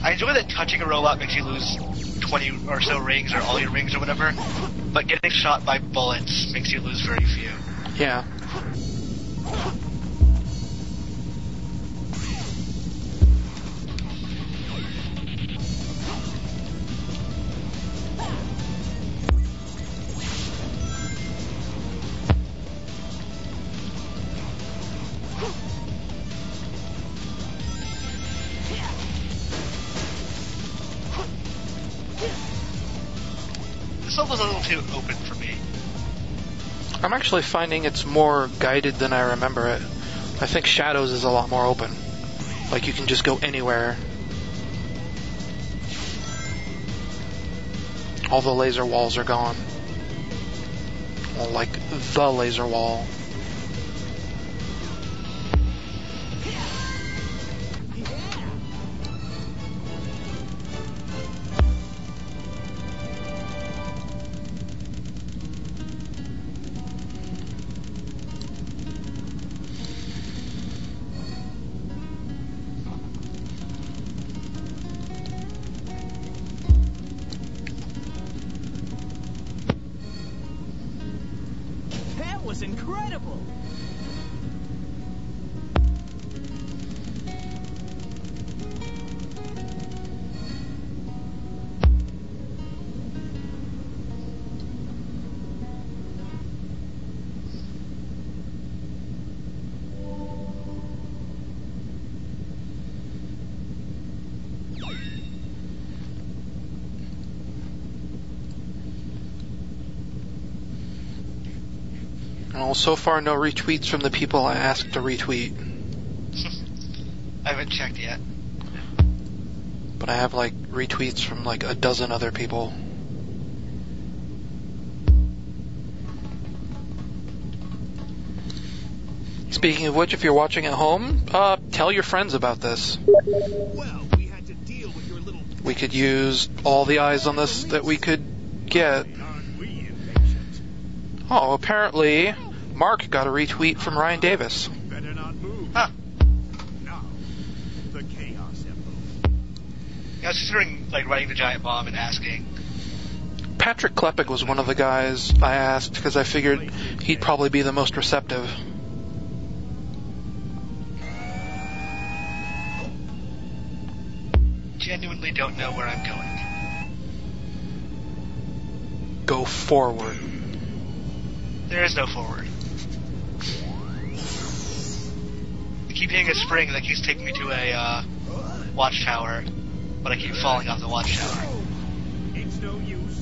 I enjoy that touching a robot makes you lose 20 or so rings, or all your rings or whatever, but getting shot by bullets makes you lose very few. Yeah. This level's a little too open for me. I'm actually finding it's more guided than I remember it. I think Shadows is a lot more open. Like, you can just go anywhere. All the laser walls are gone. Well, like, the laser wall. That was incredible! Well, so far no retweets from the people I asked to retweet. I haven't checked yet. But I have, like, retweets from, like, a dozen other people. Speaking of which, if you're watching at home, tell your friends about this. Well, we had to deal with your little... We could use all the eyes on this that we could get. Aren't we impatient? Oh, apparently Mark got a retweet from Ryan Davis. Better not move. Huh. Now, the Chaos Emerald. I was considering, like, writing the giant bomb and asking. Patrick Klepek was one of the guys I asked because I figured he'd probably be the most receptive. Genuinely don't know where I'm going. Go forward. There is no forward. I keep hitting a spring that keeps taking me to a watchtower, but I keep falling off the watchtower. It's no use.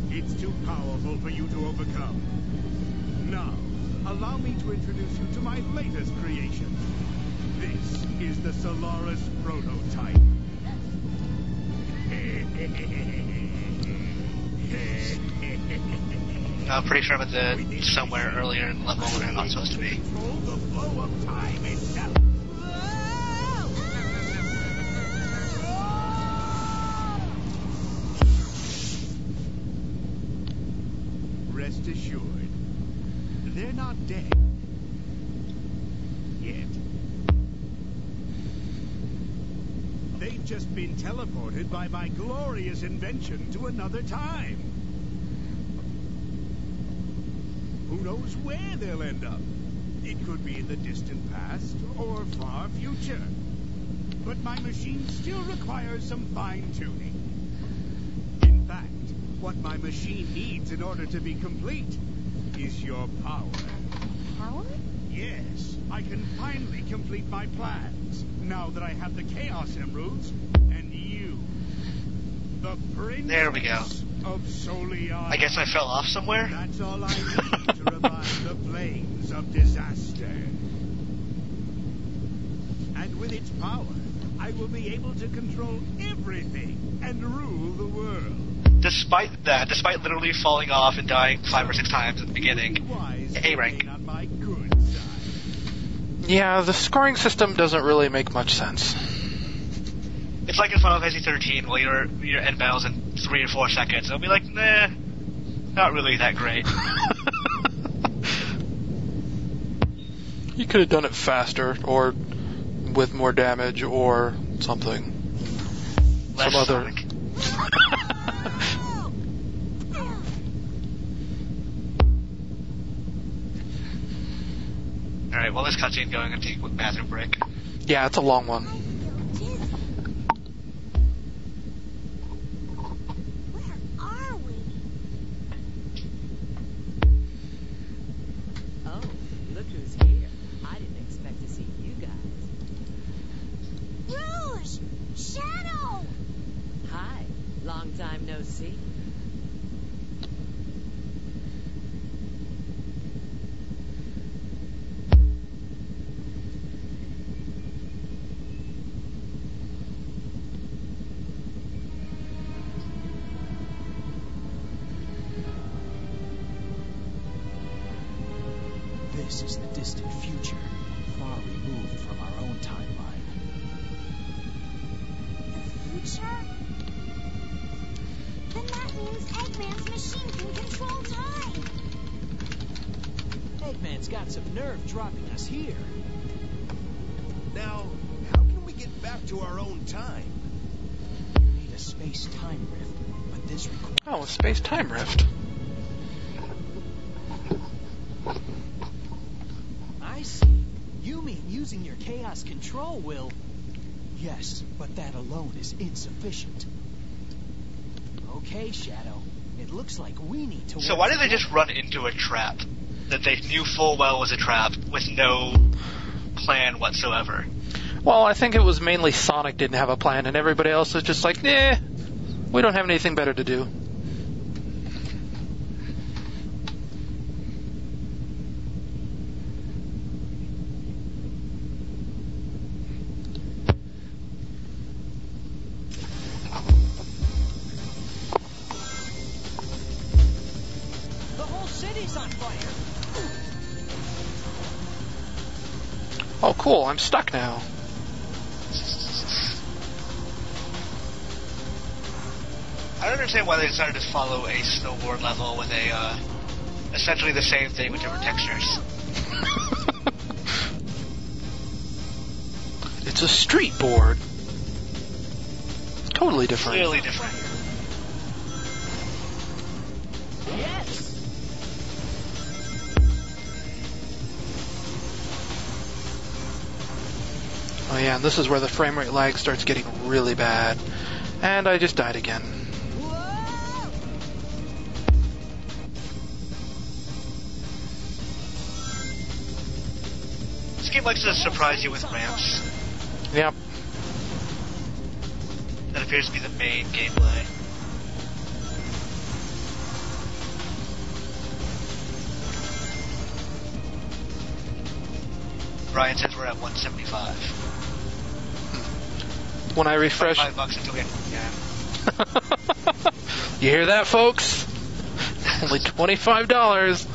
It's too powerful for you to overcome. Now, allow me to introduce you to my latest creation. This is the Solaris prototype. I'm pretty sure I'm at the somewhere earlier in the level where I'm not supposed to be. Control the flow of time itself. Rest assured, they're not dead. Yet. They've just been teleported by my glorious invention to another time. Who knows where they'll end up? It could be in the distant past or far future. But my machine still requires some fine-tuning. In fact, what my machine needs in order to be complete is your power. Power? Yes, I can finally complete my plans, now that I have the Chaos Emeralds and you. The Princess There we go. of Soliana. I guess I fell off somewhere? That's all I need to revive the flames of disaster. And with its power, I will be able to control everything and rule the world. Despite that, despite literally falling off and dying 5 or 6 times at the beginning, Wise A rank. remain on my good side. Yeah, the scoring system doesn't really make much sense. it's like in Final Fantasy 13, where your end battles in 3 or 4 seconds. It'll be like, nah, not really that great. You could have done it faster, or with more damage, or something. Less some other. Sonic. Alright, well, this cutscene going and take with bathroom break. Yeah, it's a long one. Where are we? Oh, look who's here. I didn't expect to see you guys. Rouge! Shadow! Hi, long time no see. This is the distant future, far removed from our own timeline. The future? Then that means Eggman's machine can control time. Eggman's got some nerve dropping us here. Now, how can we get back to our own time? You need a space-time rift, but this requires... Oh, a space-time rift. I see. You mean using your chaos control will... Yes, but that alone is insufficient. Okay, Shadow. It looks like we need to... So why did they just run into a trap that they knew full well was a trap with no plan whatsoever? Well, I think it was mainly Sonic didn't have a plan, and everybody else was just like, nah, we don't have anything better to do. The whole city's on fire! Oh, cool, I'm stuck now. I don't understand why they decided to follow a snowboard level with a, essentially the same thing with different textures. It's a street board. Totally different. Clearly different. Yes! Oh yeah, and this is where the frame rate lag starts getting really bad. And I just died again. Whoa! This game likes to surprise you with ramps. Yep. That appears to be the main gameplay. Brian says we're at 175. When I refresh... $5 until we get... Yeah. You hear that, folks? Only $25.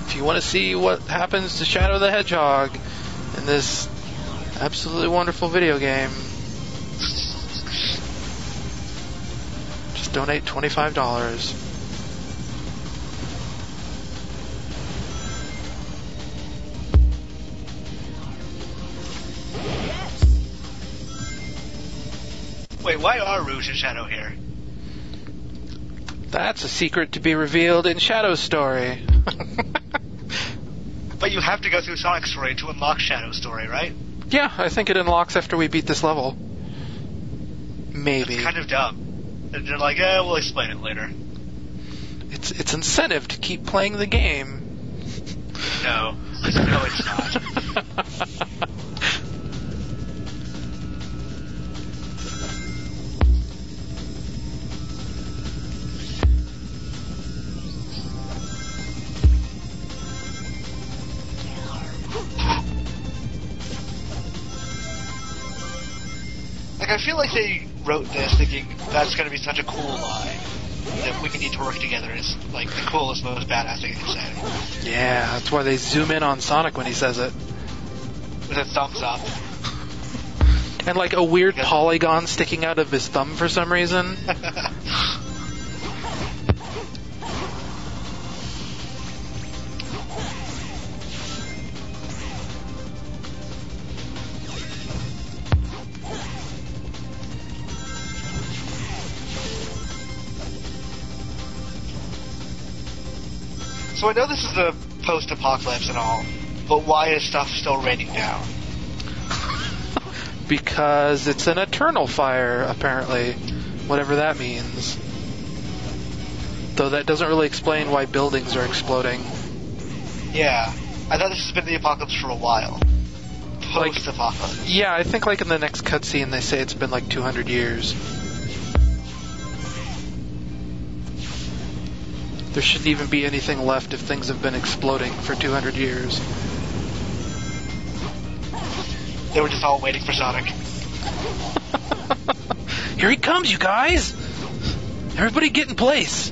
If you want to see what happens to Shadow the Hedgehog in this absolutely wonderful video game, just donate $25. Wait, why are Rouge and Shadow here? That's a secret to be revealed in Shadow's story. But you have to go through Sonic's story to unlock Shadow's story, right? Yeah, I think it unlocks after we beat this level. Maybe. It's kind of dumb. They're like, we'll explain it later. It's incentive to keep playing the game. No. No, it's not. Like, I feel like they wrote this thinking that's going to be such a cool line that we need to work together is like the coolest, most badass thing to say. Yeah, that's why they zoom in on Sonic when he says it. With a thumbs up. And like a weird polygon sticking out of his thumb for some reason. So I know this is the post-apocalypse and all, but why is stuff still raining down? Because it's an eternal fire, apparently. Whatever that means. Though that doesn't really explain why buildings are exploding. Yeah. I thought this has been the apocalypse for a while. Post-apocalypse. Yeah, I think like in the next cutscene they say it's been like 200 years. There shouldn't even be anything left if things have been exploding for 200 years. They were just all waiting for Sonic. Here he comes, you guys! Everybody get in place!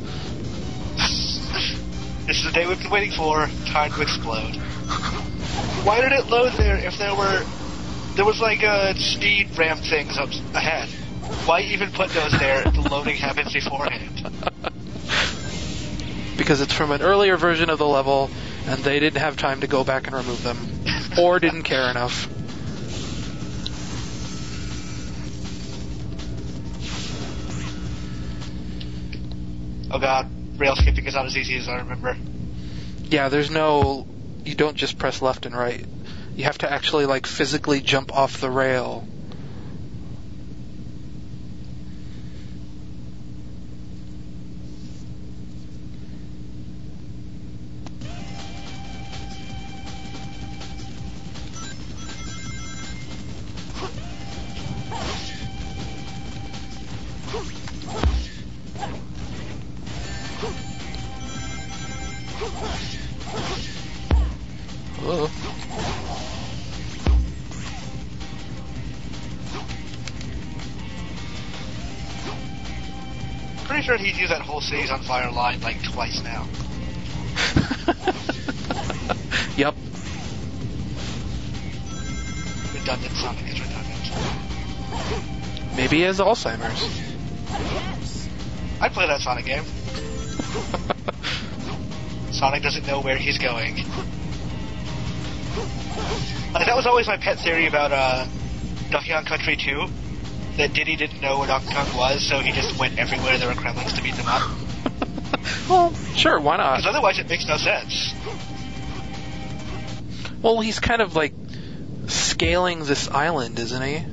This is the day we've been waiting for. Time to explode. Why did it load there if there was like speed ramp things up ahead? Why even put those there if the loading happens beforehand? Because it's from an earlier version of the level, and they didn't have time to go back and remove them. Or didn't care enough. Oh god, rail skipping is not as easy as I remember. Yeah, there's no... You don't just press left and right. You have to actually, like, physically jump off the rail. Whoa. Pretty sure he's used that whole city's on fire line like twice now. Yep. Redundant. Sonic is redundant. Maybe he has Alzheimer's. I'd play that Sonic game. Sonic doesn't know where he's going. Like, that was always my pet theory about Donkey Kong Country 2. That Diddy didn't know where Donkey Kong was, so he just went everywhere there were Kremlings to beat them up. Well, sure, why not? Because otherwise it makes no sense. Well, he's kind of like scaling this island, isn't he?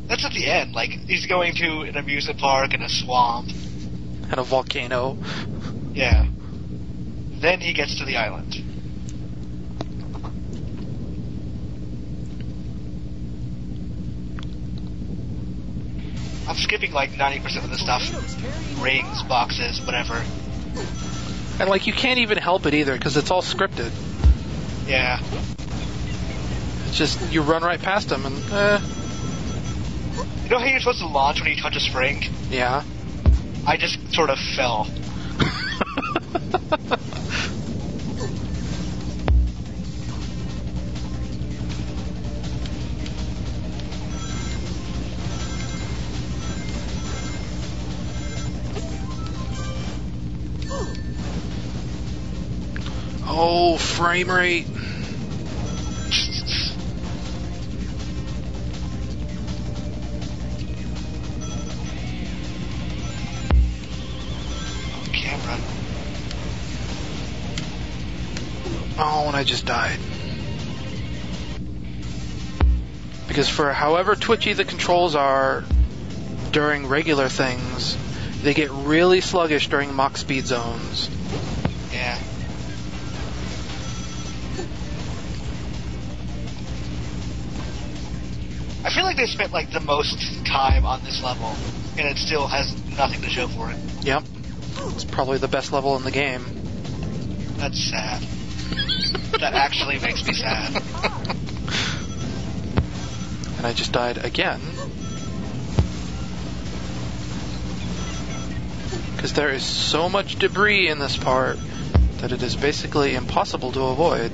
That's at the end. Like, he's going to an amusement park and a swamp. And a volcano. Yeah. Then he gets to the island. I'm skipping like 90% of the stuff. Rings, boxes, whatever. And like, you can't even help it either, because it's all scripted. Yeah. It's just, you run right past them and, You know how you're supposed to launch when you touch a spring? yeah. I just sort of fell. Oh, frame rate. Camera. Oh, and I just died. Because for however twitchy the controls are during regular things, they get really sluggish during Mach speed zones. Yeah. I feel like they spent like the most time on this level, and it still has nothing to show for it. Yep. It's probably the best level in the game. That's sad. That actually makes me sad. And I just died again. Because there is so much debris in this part that it is basically impossible to avoid.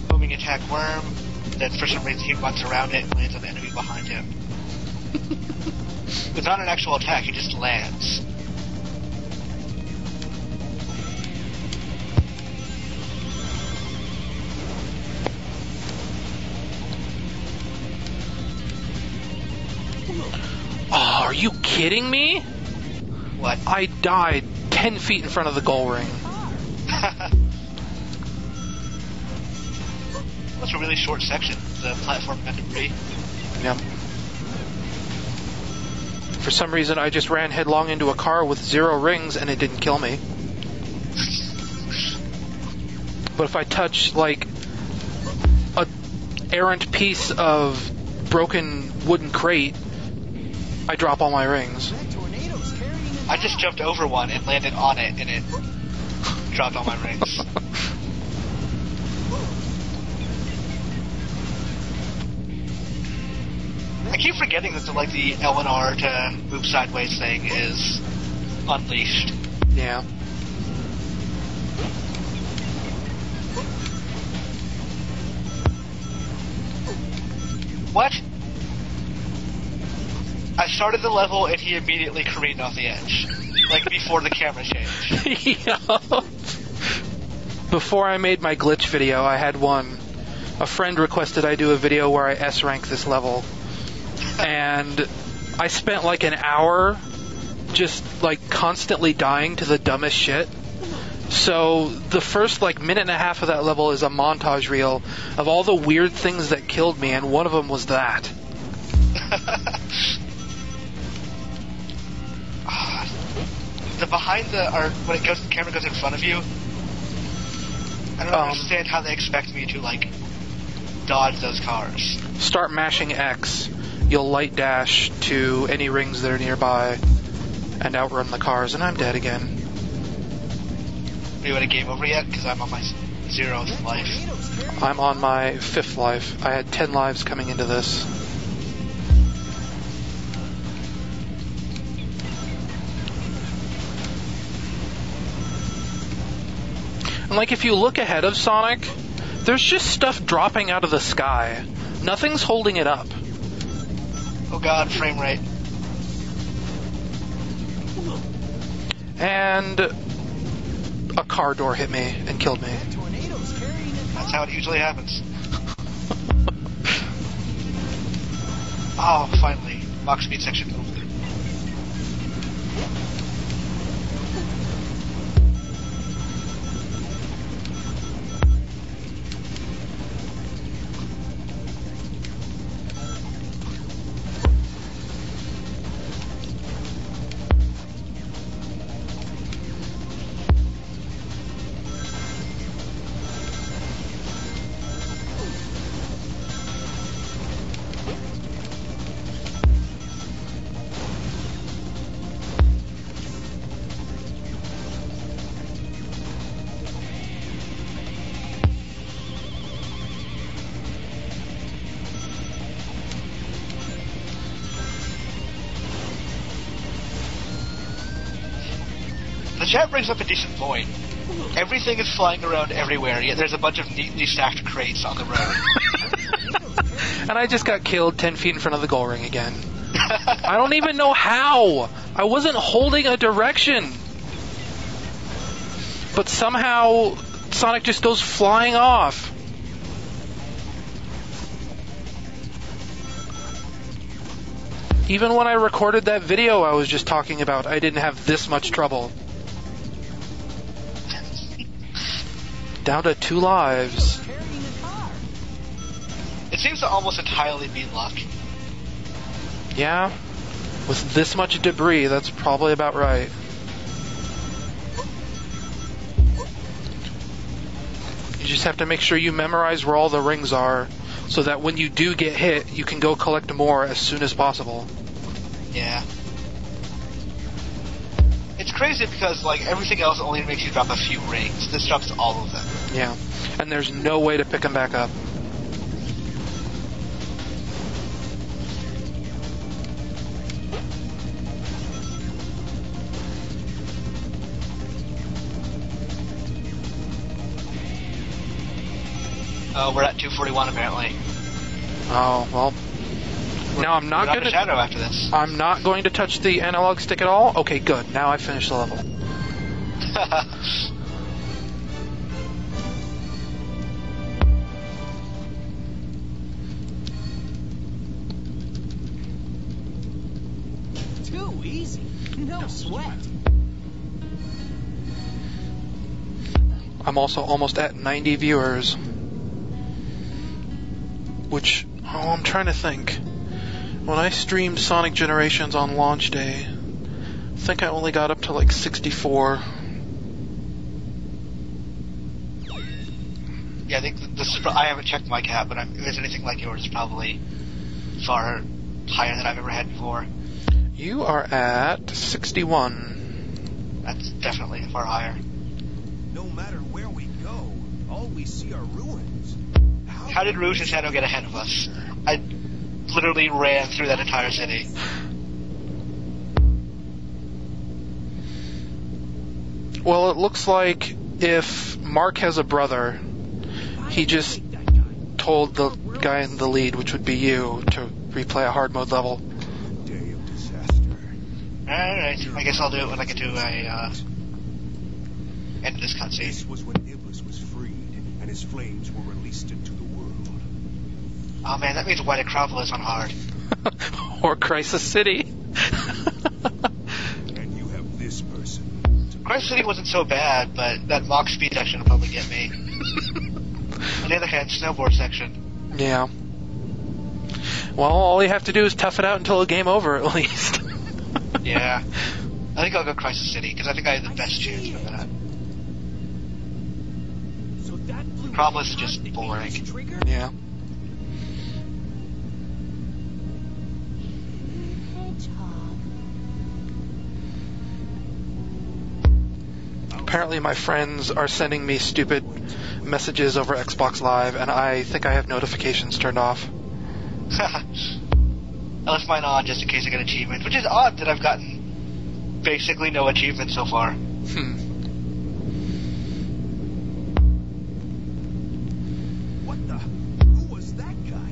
Booming attack worm, then for some reason he runs around it and lands on the enemy behind him. It's not an actual attack, he just lands. you kidding me? What? I died 10 feet in front of the goal ring. That's a really short section, the platform and debris. Yep. For some reason, I just ran headlong into a car with 0 rings and it didn't kill me. But if I touch, like, a errant piece of broken wooden crate, I drop all my rings. I just jumped over one and landed on it, and it dropped all my rings. I keep forgetting that the LNR to move sideways thing is unleashed. Yeah. What? I started the level and he immediately careened off the edge. Like before the camera changed. Yeah. Before I made my glitch video, I had one. A friend requested I do a video where I S-rank this level. And I spent like an hour just like constantly dying to the dumbest shit. So the first like minute and a half of that level is a montage reel of all the weird things that killed me, and one of them was that. The behind the, or when the camera goes in front of you, I don't understand how they expect me to like dodge those cars. Start mashing X. You'll light dash to any rings that are nearby and outrun the cars, and I'm dead again. Are you at a game over yet? Because I'm on my 0th life. I'm on my 5th life. I had 10 lives coming into this. And like, if you look ahead of Sonic, there's just stuff dropping out of the sky. Nothing's holding it up. Oh god, frame rate. And a car door hit me and killed me. That's how it usually happens. Oh, finally. Mach speed section over. The chat brings up a decent point. Everything is flying around everywhere, yet there's a bunch of neatly stacked crates on the road. And I just got killed 10 feet in front of the goal ring again. I don't even know how. I wasn't holding a direction. But somehow Sonic just goes flying off. Even when I recorded that video I was just talking about, I didn't have this much trouble. Down to 2 lives. It seems to almost entirely be luck. Yeah, with this much debris, that's probably about right. You just have to make sure you memorize where all the rings are, so that when you do get hit, you can go collect more as soon as possible. Yeah. It's crazy because, like, everything else only makes you drop a few rings. This drops all of them. Yeah, and there's no way to pick them back up. Oh, we're at 241 apparently. Oh, well. Now I'm not going gonna shadow after this. I'm not going to touch the analog stick at all? Okay, good. Now I finished the level. easy. No sweat. I'm also almost at 90 viewers. Which, I'm trying to think. When I streamed Sonic Generations on launch day, I think I only got up to like 64. Yeah, I think I haven't checked my cap, but if there's anything like yours, it's probably far higher than I've ever had before. You are at 61. That's definitely far higher. No matter where we go, all we see are ruins. How did Rouge and Shadow get ahead of us? I literally ran through that entire city. Well, it looks like if Mark has a brother, he just told the guy in the lead, which would be you, to replay a hard mode level. Day of disaster. Alright, I guess I'll do it when I get to a end of this cutscene. This was when Iblis was freed, and his flames were released into the world. Oh man, that means White Acropolis on hard. Or Crisis City. And you have this person. Crisis City wasn't so bad, but that mock speed section will probably get me. On the other hand, snowboard section. Yeah. Well, all you have to do is tough it out until the game over, at least. Yeah. I think I'll go Crisis City, because I think I have the best chance for that. So that blew Acropolis is up just the boring. Iblis trigger? Yeah. Apparently my friends are sending me stupid messages over Xbox Live, and I think I have notifications turned off. I left mine on just in case I get achievements, which is odd that I've gotten basically no achievements so far. What the? Who was that guy?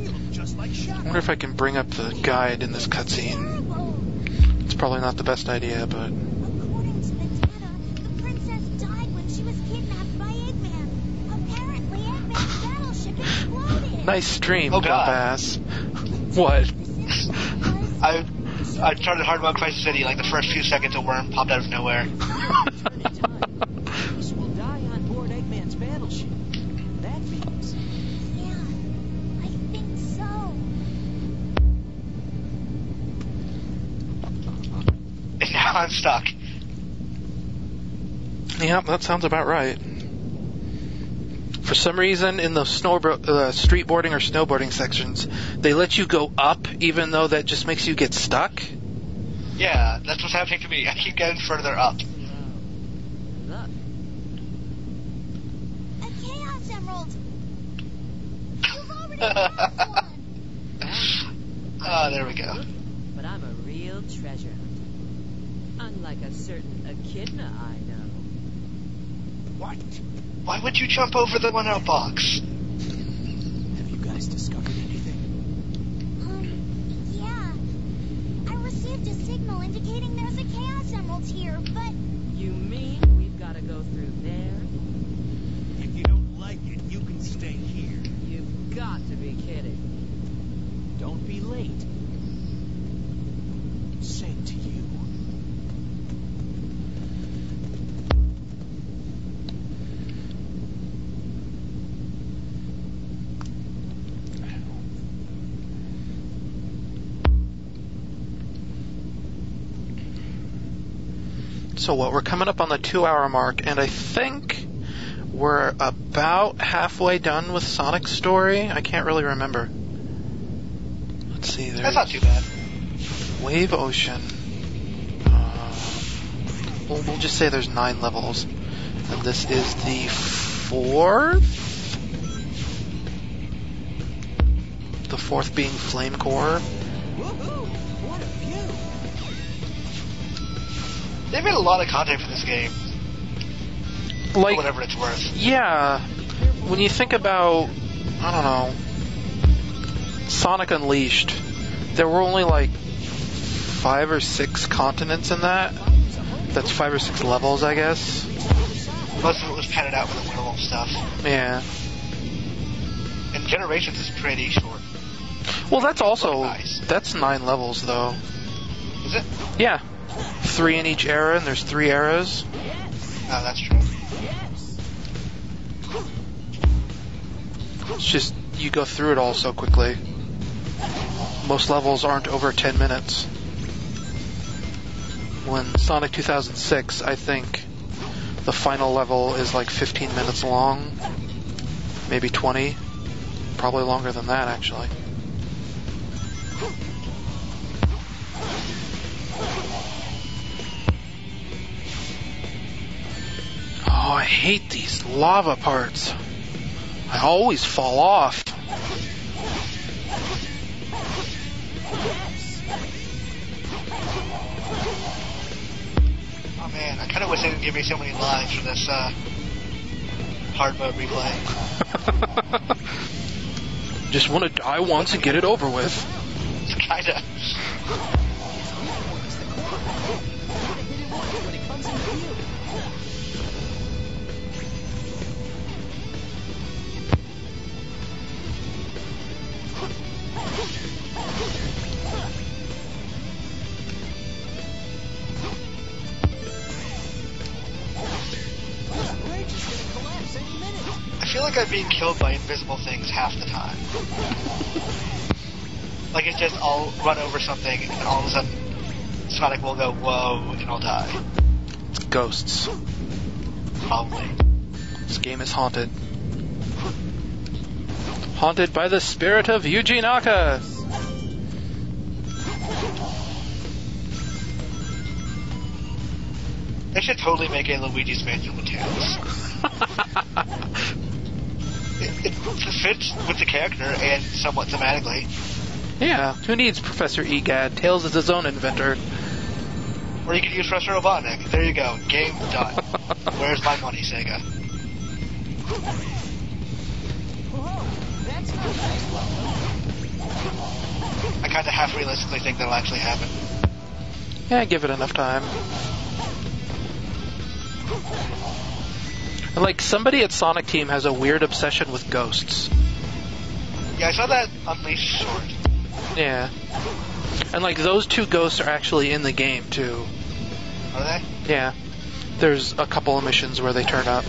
He looked just like I Shadow. wonder if I can bring up the guide in this cutscene. It's probably not the best idea, but... According to the data, the princess died when she was kidnapped by Eggman. Apparently, Eggman's battleship exploded. Nice stream, Oh, God. dumbass. What? I started hard mode Crisis City, like the first few seconds a worm popped out of nowhere. Iblis will die on board Eggman's battleship. That means... Yeah, I think so. And now I'm stuck. Yeah, that sounds about right. For some reason, in the streetboarding or snowboarding sections, they let you go up, even though that just makes you get stuck. Yeah, that's what's happening to me. I keep getting further up. Look, A Chaos Emerald. You've already got one. Ah, there we go. but I'm a real treasure hunter. Unlike a certain echidna I know. What? Why would you jump over the 1-out box? Have you guys discovered anything? Yeah. I received a signal indicating there's a Chaos Emerald here, but You mean we've got to go through there? If you don't like it, you can stay here. You've got to be kidding. Don't be late. Same to you. So what, we're coming up on the 2-hour mark, and I think we're about halfway done with Sonic's story. I can't really remember. Let's see, there's That's not too bad. Wave Ocean. We'll just say there's 9 levels. And this is the 4th? The 4th being Flame Core. Woohoo! What a view! They made a lot of content for this game, for Like, whatever it's worth. yeah, when you think about, I don't know, Sonic Unleashed, there were only like 5 or 6 continents in that. That's 5 or 6 levels, I guess. Most of it was padded out with the werewolf stuff. Yeah. And Generations is pretty short. Well, that's also, Nice. that's 9 levels though. Is it? Yeah. 3 in each era, and there's 3 eras. Oh, that's true. It's just, you go through it all so quickly. Most levels aren't over 10 minutes. When Sonic 2006, I think the final level is like 15 minutes long. Maybe 20. Probably longer than that, actually. Oh, I hate these lava parts. I always fall off. Oh man, I kind of wish they didn't give me so many lives for this hard mode replay. Just want to die once and get it over with. Kinda. I feel like I'm being killed by invisible things half the time. Like it's just I'll run over something and all of a sudden Sonic will go whoa and I'll die. It's ghosts. Probably. This game is haunted. Haunted by the spirit of Yuji Naka. They should totally make a Luigi's Mansion with Tails. It fits with the character and somewhat thematically. Yeah, who needs Professor Egad? Tails is his own inventor. Or you could use Professor Robotnik. There you go. Game done. Where's my money, Sega? I kind of half realistically think that'll actually happen. Yeah, give it enough time. And like, somebody at Sonic Team has a weird obsession with ghosts. Yeah, I saw that Unleashed short. Yeah. And like, those 2 ghosts are actually in the game, too. Are they? Yeah. There's a couple of missions where they turn up.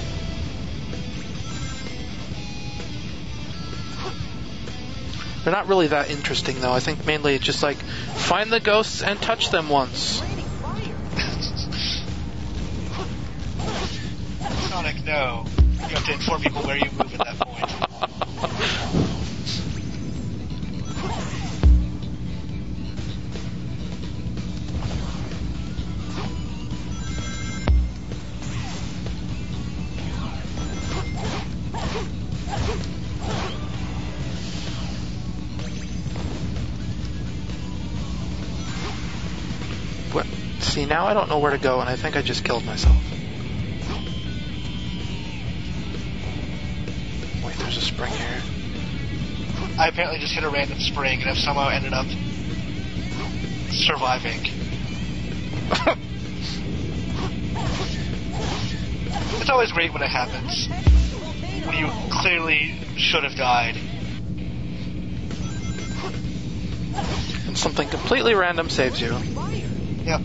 They're not really that interesting, though. I think mainly it's just like, find the ghosts and touch them once. Sonic, no. You have to inform people where you move at that point. What? See, now I don't know where to go, and I think I just killed myself. Wait, there's a spring here. I apparently just hit a random spring and have somehow ended up surviving. It's always great when it happens. When you clearly should have died. And something completely random saves you. Yep.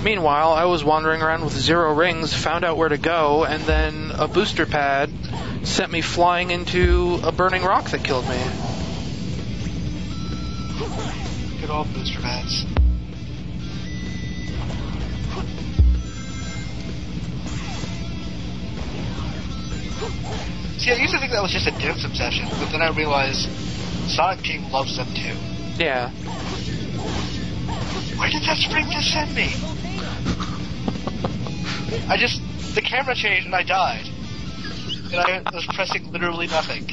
Meanwhile, I was wandering around with 0 rings, found out where to go, and then a booster pad sent me flying into a burning rock that killed me. Good old booster pads. See, I used to think that was just a Dimps obsession, but then I realized Sonic Team loves them too. Yeah. Where did that spring just send me? The camera changed and I died. And I was pressing literally nothing.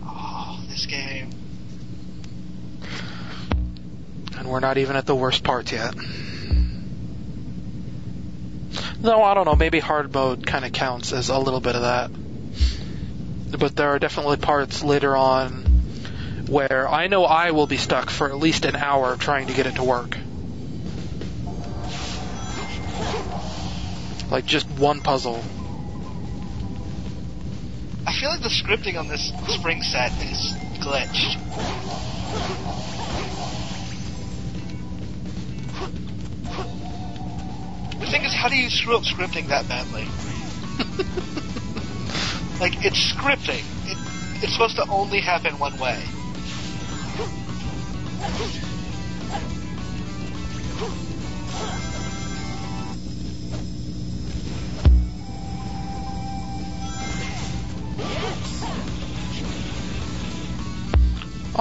Oh, this game. And we're not even at the worst parts yet. Though, I don't know, maybe hard mode kind of counts as a little bit of that. But there are definitely parts later on where I know I will be stuck for at least an hour trying to get it to work. Like, just one puzzle. I feel like the scripting on this spring set is glitched. The thing is, how do you screw up scripting that badly? Like, it's scripting. It's supposed to only happen one way.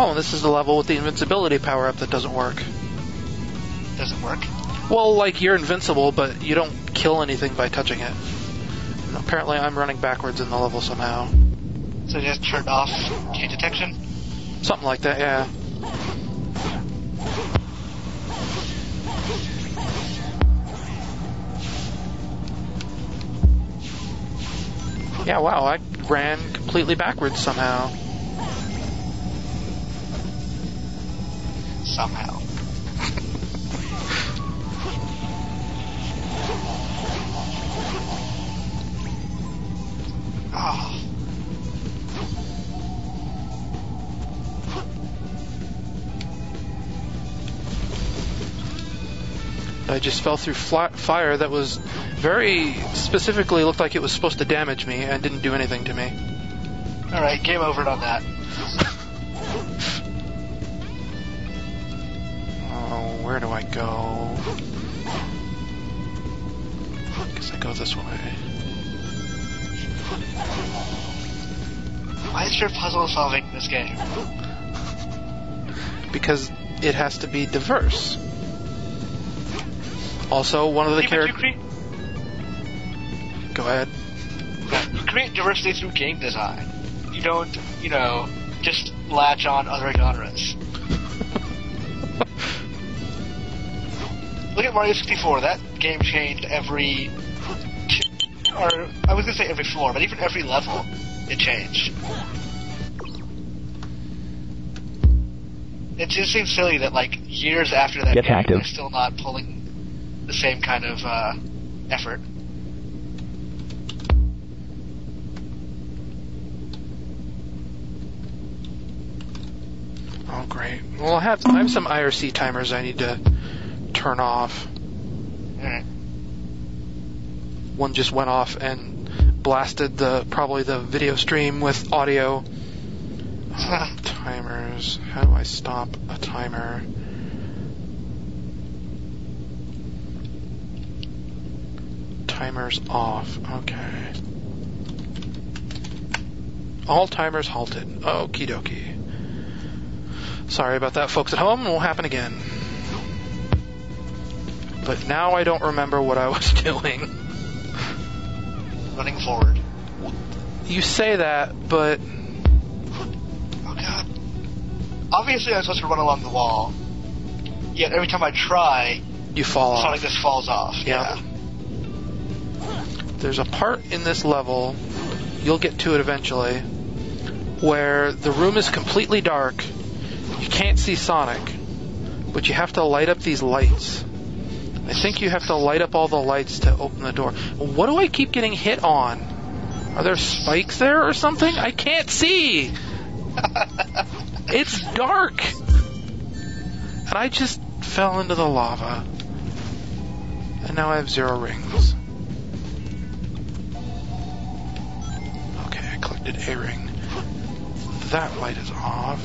Oh, this is the level with the invincibility power-up that doesn't work. Doesn't work? Well, like, you're invincible, but you don't kill anything by touching it. And apparently I'm running backwards in the level somehow. So you just turned off change detection? Something like that, yeah. Yeah, wow, I ran completely backwards somehow. Somehow. Oh. I just fell through fire that was very specifically looked like it was supposed to damage me and didn't do anything to me. Alright, game over on that. Oh, where do I go? I guess I go this way. Why is there puzzle solving in this game? Because it has to be diverse. Also, one of the characters... Go ahead. You create diversity through game design. You don't, just latch on other genres. Look at Mario 64. That game changed every... Or, I was going to say every floor, but even every level, it changed. It just seems silly that, years after that game, they're still not pulling the same kind of effort. Oh, great. Well, I have some IRC timers I need to turn off. Alright. One just went off and blasted probably the video stream with audio. Timers. How do I stop a timer? Timers off. Okay. All timers halted. Okie dokie. Sorry about that, folks at home. It won't happen again. But now I don't remember what I was doing. Running forward. You say that, but... Oh god. Obviously I'm supposed to run along the wall. Yet every time I try... You fall off. Sonic just falls off. Yeah. There's a part in this level, you'll get to it eventually, where the room is completely dark. You can't see Sonic, but you have to light up these lights. I think you have to light up all the lights to open the door. What do I keep getting hit on? Are there spikes there or something? I can't see! It's dark! And I just fell into the lava. And now I have 0 rings. Okay, I collected a ring. That light is off.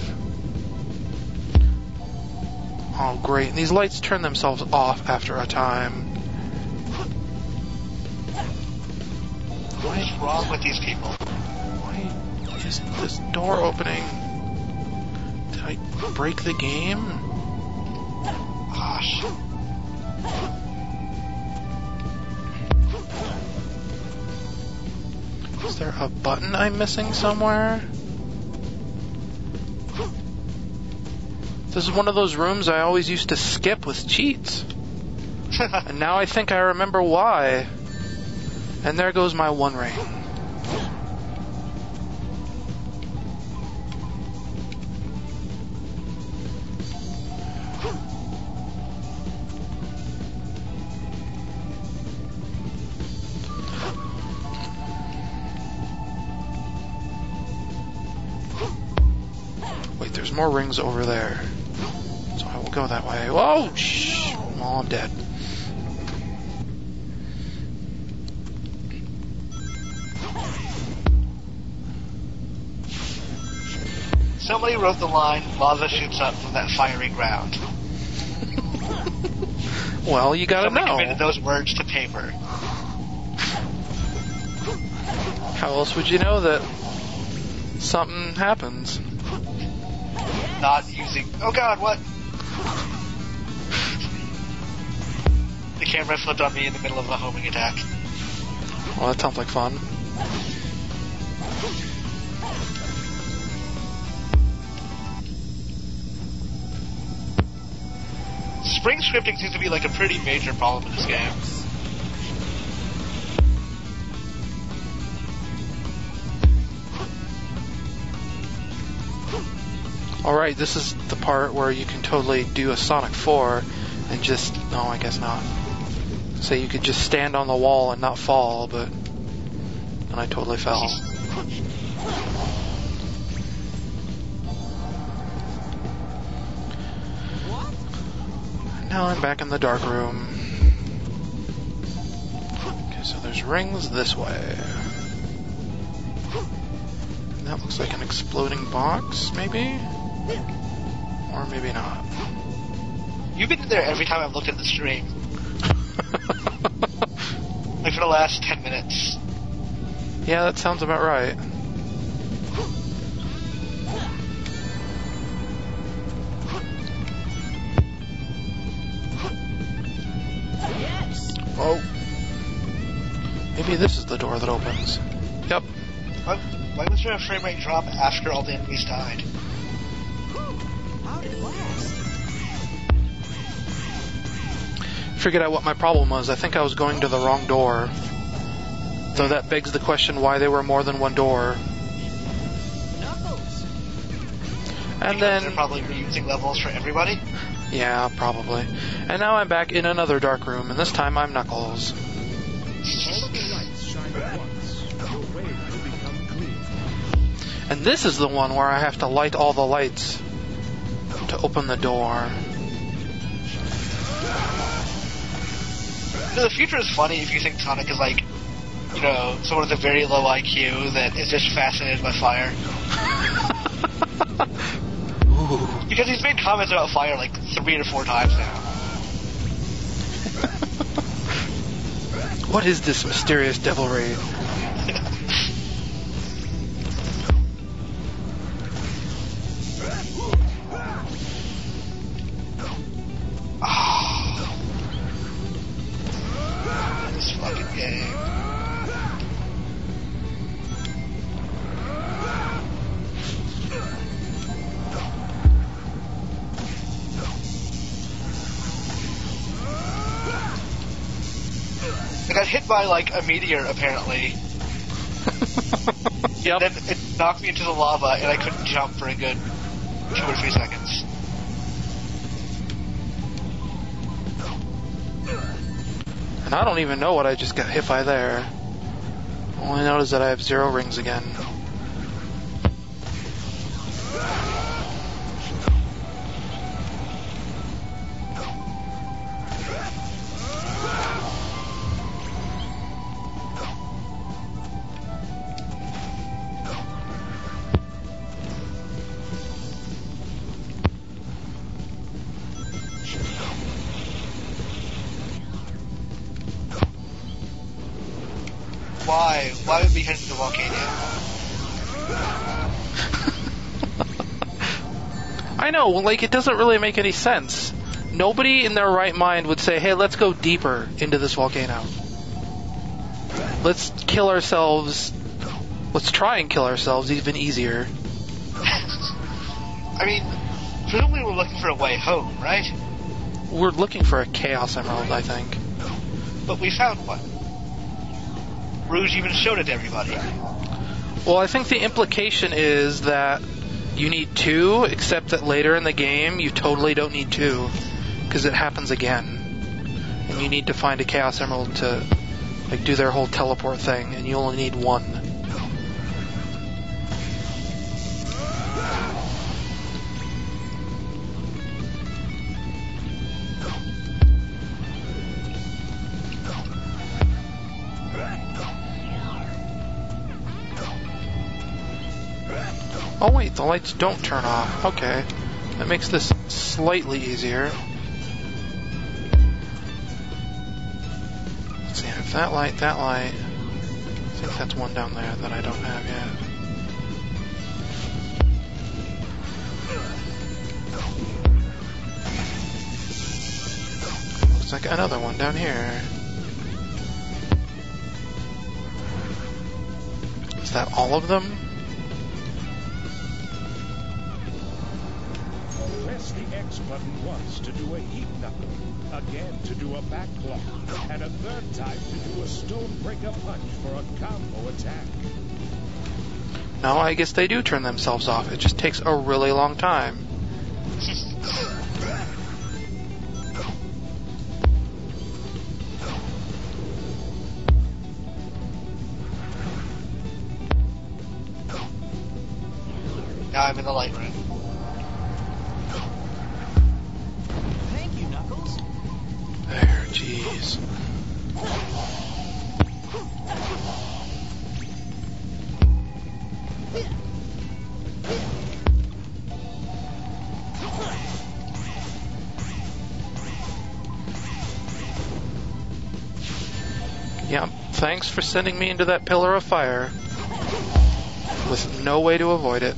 Oh, great. And these lights turn themselves off after a time. What is wrong with these people? Why isn't this door opening? Did I break the game? Gosh. Is there a button I'm missing somewhere? This is one of those rooms I always used to skip with cheats. And now I think I remember why. And there goes my 1 ring. more rings over there. So I will go that way. Whoa! Shh! Oh, I'm dead. Somebody wrote the line, lava shoots up from that fiery ground. Well, you gotta Somebody know. committed those words to paper. How else would you know that something happens? Not using... Oh god, what? The camera flipped on me in the middle of a homing attack. Well, that sounds like fun. Spring scripting seems to be like a pretty major problem in this game. Alright, this is the part where you can totally do a Sonic 4 and just... No, I guess not. So you could just stand on the wall and not fall, but... And I totally fell. Now I'm back in the dark room. Okay, so there's rings this way. And that looks like an exploding box, maybe? Or maybe not. You've been in there every time I've looked at the stream. Like for the last 10 minutes. Yeah, that sounds about right. Oh. Maybe this is the door that opens. Yep. Why was there a frame rate drop after all the enemies died? How did it last? Figured out what my problem was. I think I was going to the wrong door. So that begs the question why there were more than one door. Knuckles. And Because then... they're probably reusing levels for everybody? Yeah, probably. And now I'm back in another dark room, and this time I'm Knuckles. All of the lights shine at once. Your way will become clear. And this is the one where I have to light all the lights to open the door. You know, the future is funny if you think Sonic is like, you know, someone with a very low IQ that is just fascinated by fire. Ooh. Because he's made comments about fire like 3 or 4 times now. What is this mysterious devilry? This fucking game. I got hit by like a meteor apparently. Yep. Then it knocked me into the lava and I couldn't jump for a good 2 or 3 seconds. And I don't even know what I just got hit by there. All I know is that I have 0 rings again. Why? Why would we head into the volcano? I know, like, it doesn't really make any sense. Nobody in their right mind would say, hey, let's go deeper into this volcano. Let's kill ourselves. Let's try and kill ourselves even easier. I mean, presumably we're looking for a way home, right? We're looking for a Chaos Emerald, I think. But we found one. Rouge even showed it to everybody. Well, I think the implication is that you need 2, except that later in the game you totally don't need 2, because it happens again. And you need to find a Chaos Emerald to like do their whole teleport thing, and you only need 1. Oh wait, the lights don't turn off. Okay. That makes this slightly easier. Let's see, I have that light, that light. I think that's one down there that I don't have yet. Looks like another one down here. Is that all of them? Press the X button once to do a heat knuckle, again to do a back block, and a third time to do a stonebreaker punch for a combo attack. No, I guess they do turn themselves off. It just takes a really long time. Now I'm in the light room. Thank you, Knuckles. There, jeez. Yep, thanks for sending me into that pillar of fire. With no way to avoid it.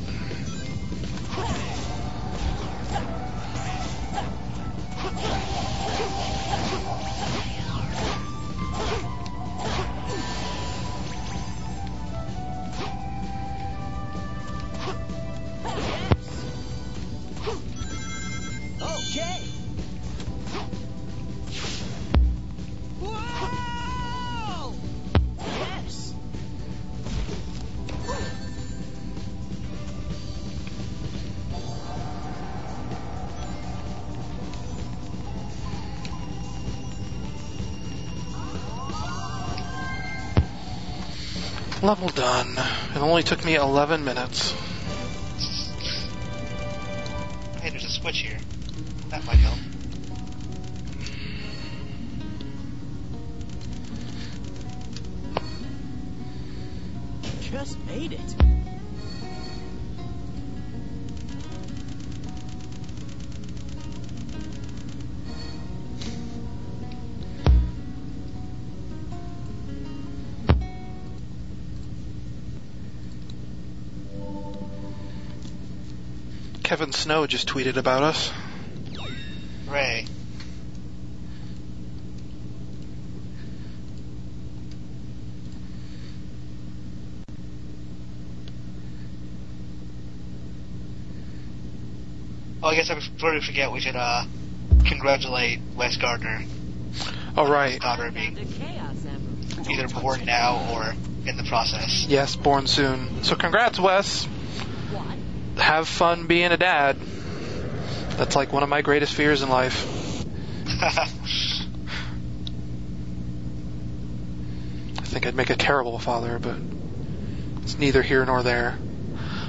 Okay. Whoa! Yes. Level done. It only took me 11 minutes. Hey, there's a switch here. That might help. Just made it. Kevin Snow just tweeted about us. Ray. Oh, I guess before we forget, we should congratulate Wes Gardner. Oh, right. Daughter And being the Chaos Emerald. either born now or in the process. Yes, born soon. So congrats, Wes. What? Have fun being a dad. That's like one of my greatest fears in life. I think I'd make a terrible father, but it's neither here nor there.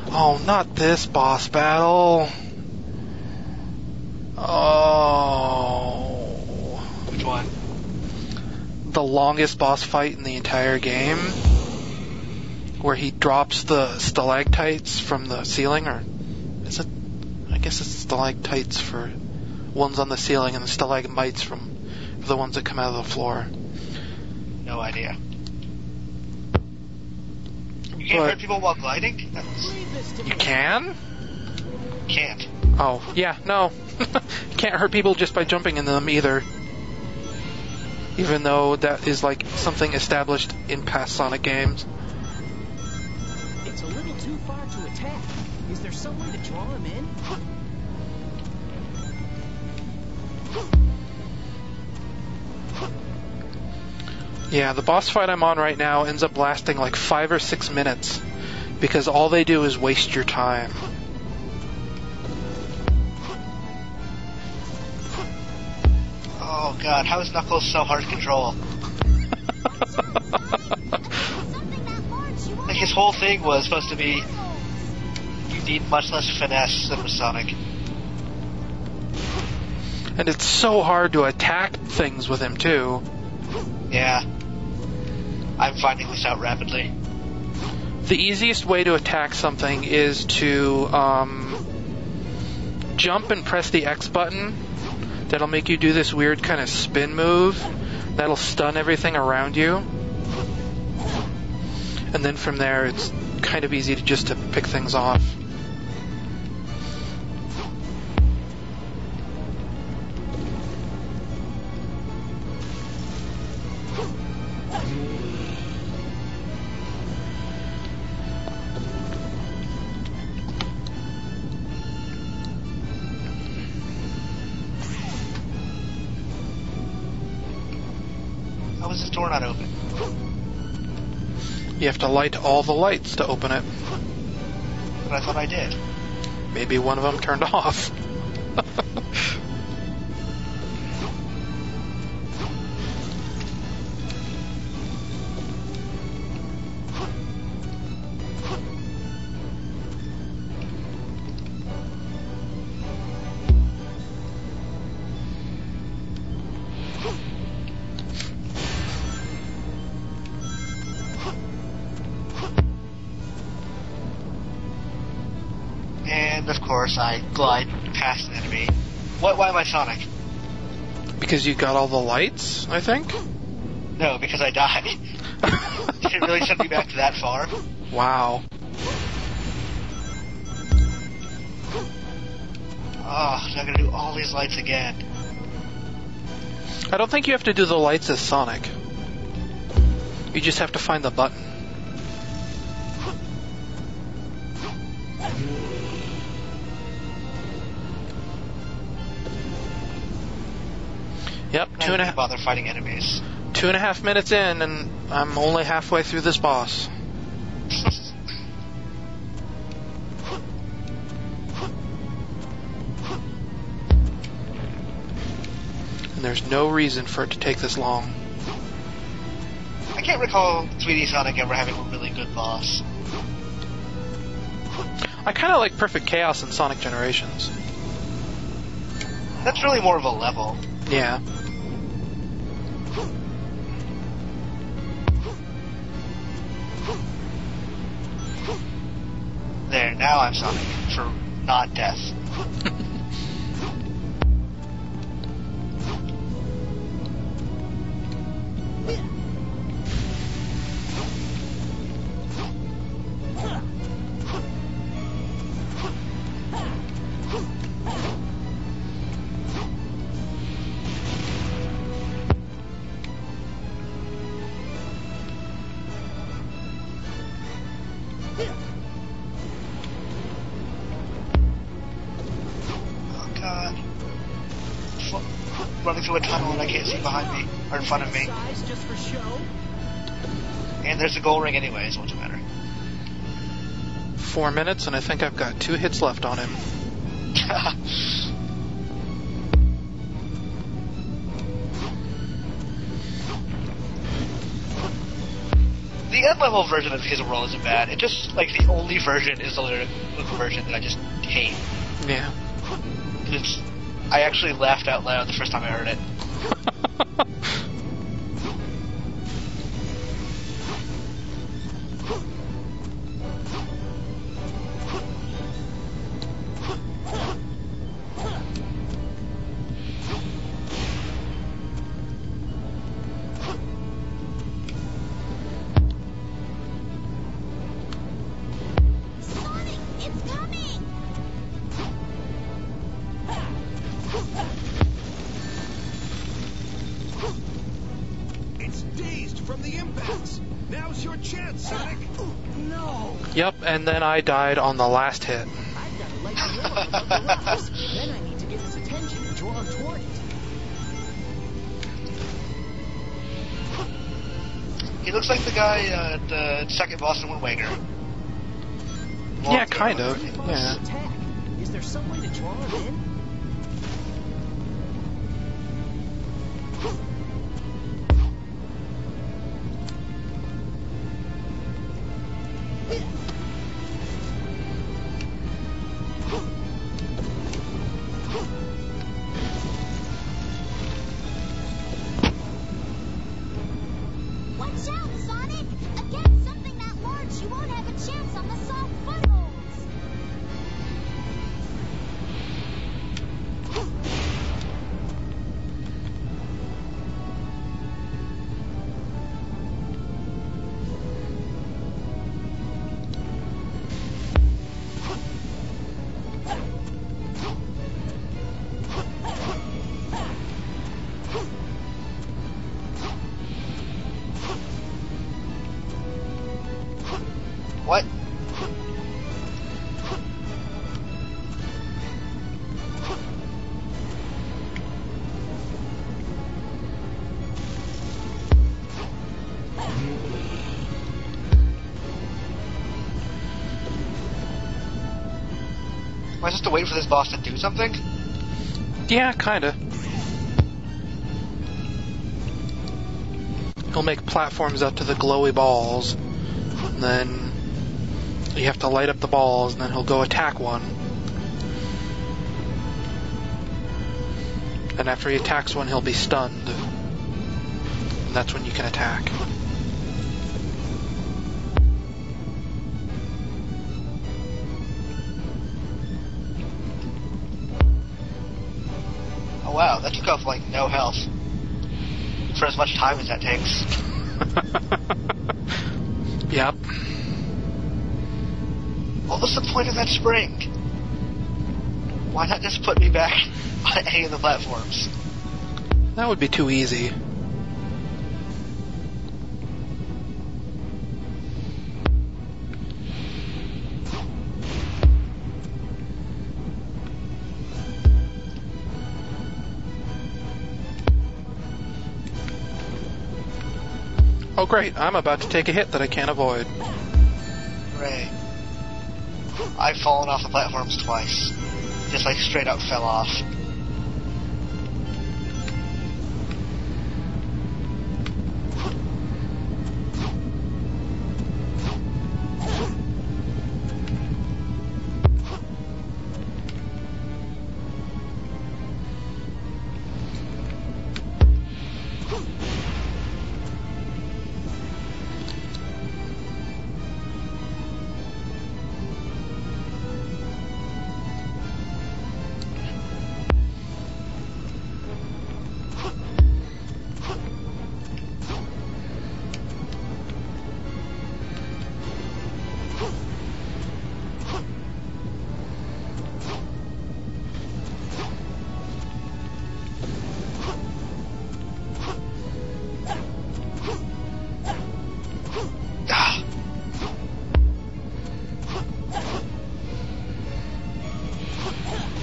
Oh, not this boss battle. Oh. Which one? The longest boss fight in the entire game, where he drops the stalactites from the ceiling, or is it? I guess it's stalactites for ones on the ceiling, and the stalagmites for the ones that come out of the floor. No idea. You can't hurt people while gliding? You can? Can't. Oh, yeah, no. You can't hurt people just by jumping in them either. Even though that is like something established in past Sonic games. It's a little too far to attack. Is there some way to draw him in? Yeah, the boss fight I'm on right now ends up lasting like 5 or 6 minutes because all they do is waste your time. Oh god, how is Knuckles so hard to control? Like his whole thing was supposed to be you need much less finesse than with Sonic. And it's so hard to attack things with him too. Yeah. I'm finding this out rapidly. The easiest way to attack something is to jump and press the X button. That'll make you do this weird kind of spin move. That'll stun everything around you. And then from there, it's kind of easy to pick things off. How is this door not open? You have to light all the lights to open it. But I thought I did. Maybe one of them turned off. And of course, I glide past an enemy. Why am I Sonic? Because you got all the lights, I think? No, because I died. Did it really send me back that far? Wow. Oh, so I'm gonna do all these lights again. I don't think you have to do the lights as Sonic. You just have to find the button. Yep, I don't bother fighting enemies. 2.5 minutes in, and I'm only halfway through this boss. And there's no reason for it to take this long. I can't recall 3D Sonic ever having a really good boss. I kind of like Perfect Chaos in Sonic Generations. That's really more of a level. Yeah. There, now I'm Sonic for not death. Running through a tunnel and I can't see behind me, or in front of me. Just for show? And there's a gold ring anyway, so what's the matter? 4 minutes, and I think I've got 2 hits left on him. The end-level version of His World isn't bad. It just, like, the only version is the lyrical version that I just hate. Yeah. I actually laughed out loud the first time I heard it. Sonic, it's coming! It's dazed from the impacts. Now's your chance, Sonic. No! Yep, and then I died on the last hit. I've got to light the up above the rocks. Then I need to get his attention and draw him toward it. He looks like the guy at the second boss in Wind Waker. Yeah, kind of. Yeah. Attack. Is there some way to draw him in? Watch out, Sonic! Against something that large, you won't have a What? Am I supposed to wait for this boss to do something? Yeah, kinda. He'll make platforms out to the glowy balls, and then you have to light up the balls, and then he'll go attack one. And after he attacks one, he'll be stunned. And that's when you can attack. Oh wow, that took off like no health. For as much time as that takes. Yep. What was the point of that spring? Why not just put me back on any of the platforms? That would be too easy. Oh great, I'm about to take a hit that I can't avoid. Hooray. I've fallen off the platforms twice. Just like straight up fell off.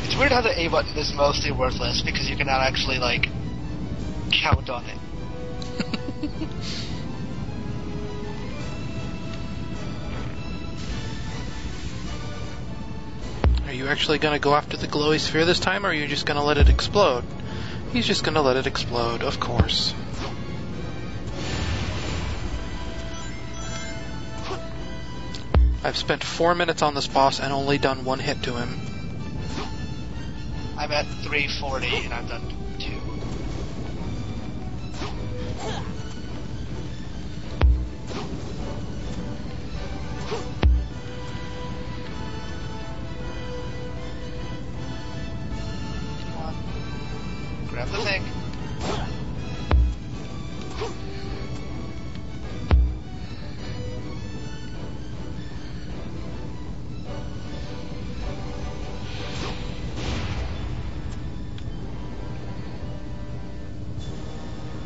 It's weird how the A button is mostly worthless because you cannot actually, like, count on it. Are you actually going to go after the glowy sphere this time, or are you just going to let it explode? He's just going to let it explode, of course. I've spent 4 minutes on this boss and only done one hit to him. I'm at 340 and I've done 2. Come on. Grab the thing.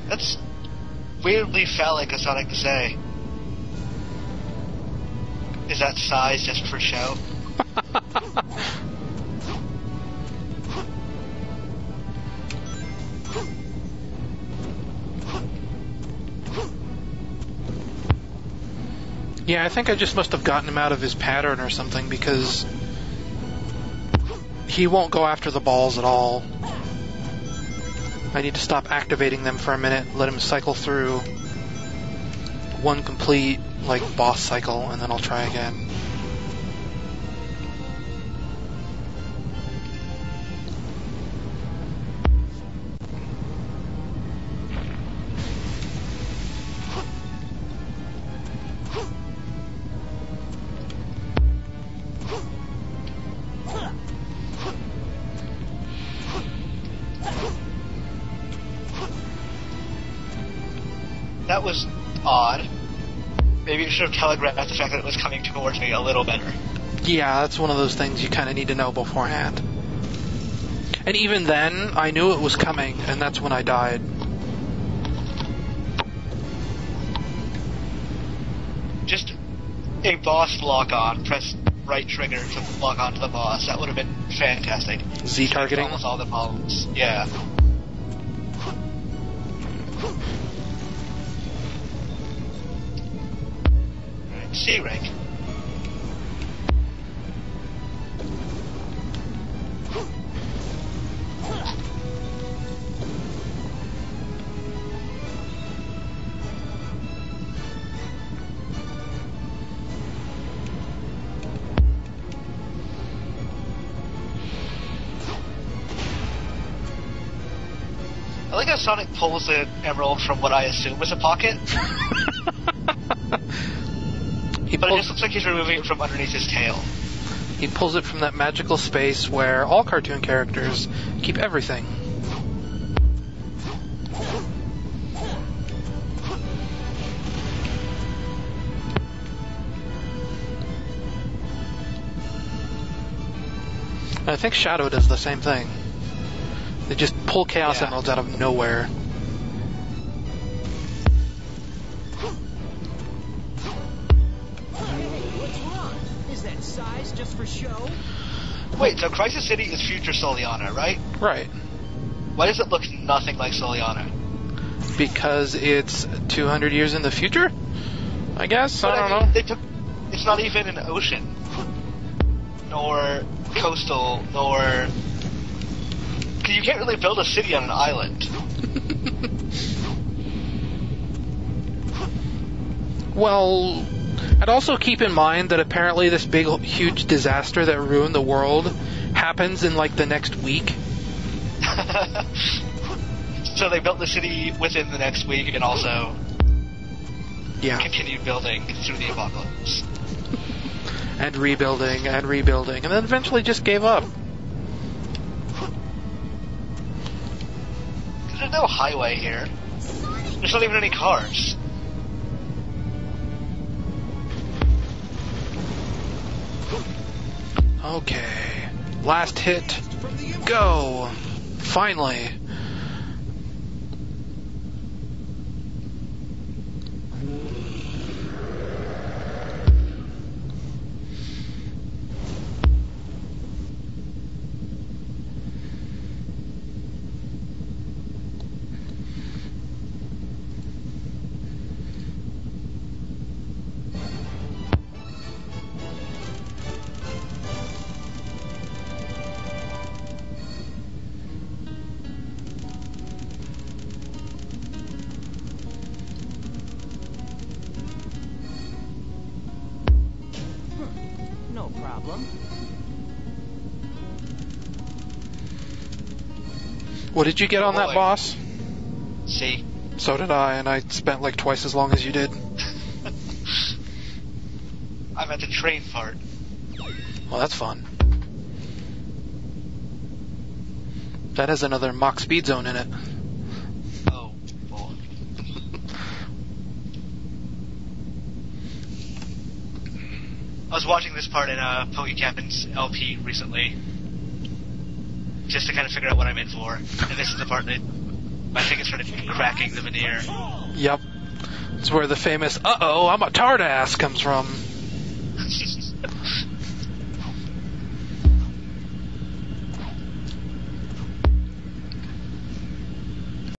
That's weirdly phallic of Sonic to say. Is that size just for show? Yeah, I think I just must have gotten him out of his pattern or something, because he won't go after the balls at all. I need to stop activating them for a minute, let him cycle through one complete, like, boss cycle, and then I'll try again. That was odd. Maybe it should have telegraphed the fact that it was coming towards me a little better. Yeah, that's one of those things you kind of need to know beforehand. And even then, I knew it was coming, and that's when I died. Just a boss lock-on, press right trigger to lock onto the boss. That would have been fantastic. Z targeting? Almost all the problems. Yeah. Alright, C rank. I like how Sonic pulls the emerald from what I assume is a pocket. But it just looks like he's removing it from underneath his tail. He pulls it from that magical space where all cartoon characters keep everything. And I think Shadow does the same thing. They just pull Chaos Emeralds out of nowhere. Hey, what's wrong? Is that size just for show? Wait, so Crisis City is future Soliana, right? Right. Why does it look nothing like Soliana? Because it's 200 years in the future? I guess? But I don't know. It's not even an ocean. Nor coastal, nor... You can't really build a city on an island. Well, I'd also keep in mind that apparently this big, huge disaster that ruined the world happens in like the next week. So they built the city within the next week and also continued building through the apocalypse. And rebuilding, and then eventually just gave up. There's no highway here. There's not even any cars. Okay. Last hit. Go! Finally. No problem. What did you get on that boss? C. So did I, and I spent like twice as long as you did. I'm at the train part. Well, that's fun. That has another Mach speed zone in it. Oh, boy. I was watching this part in PokeCaptain's LP recently, just to kind of figure out what I'm in for. And this is the part that I think it started cracking the veneer. Yep. It's where the famous "uh-oh, I'm a tardass" comes from.